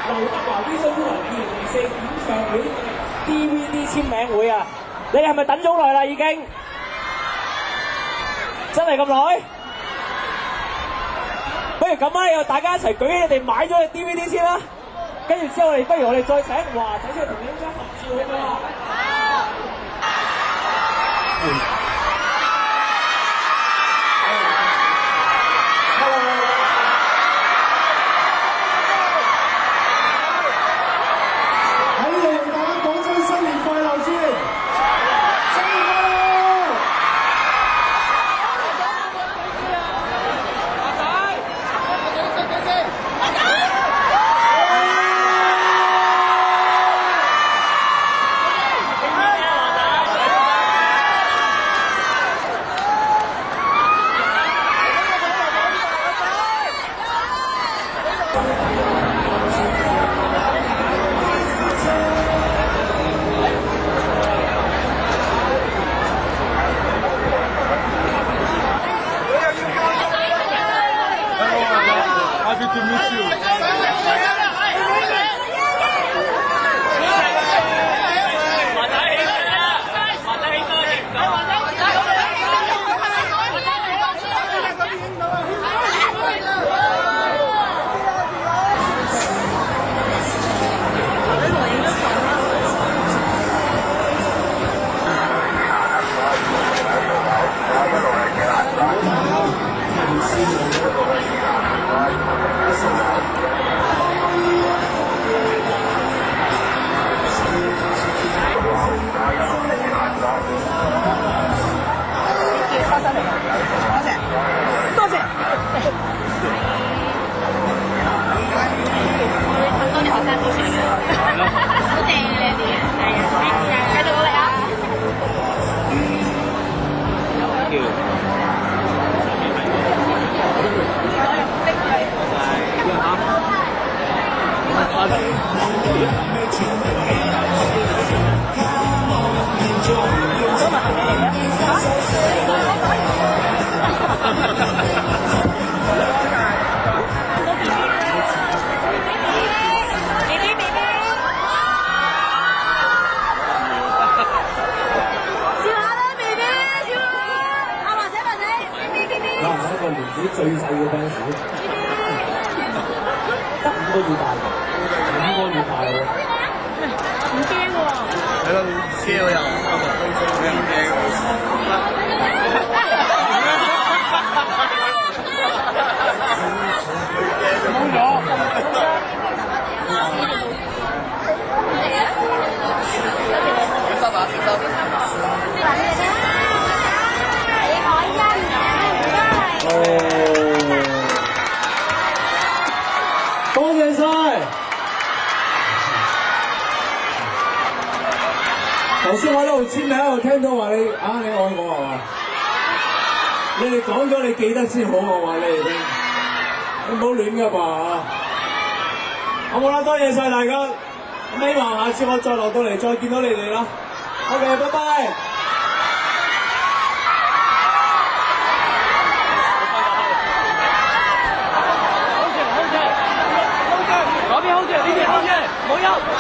劉德華 V Show Tour 2004演唱會 DVD 簽名會啊！你哋係咪等咗好耐啦？已經真係咁耐？不如咁啊，大家一齊舉起你哋買咗嘅 DVD 先啦。跟住之後，不如我哋再請華仔出嚟同你一張合照好唔好啊？最細嘅 fans，得5個月大，5個月大喎，唔驚喎。係咯，驚又冇人驚。冇咗。收吧，多謝晒！頭先我喺度簽名，我聽到話你愛我係嘛？你哋講咗你記得先好，我話你哋聽，你唔好亂㗎噃，好冇啦？多謝晒大家，咁希望下次我再落到嚟再見到你哋啦。OK， 拜拜。嗰邊好似，呢邊好似，冇憂。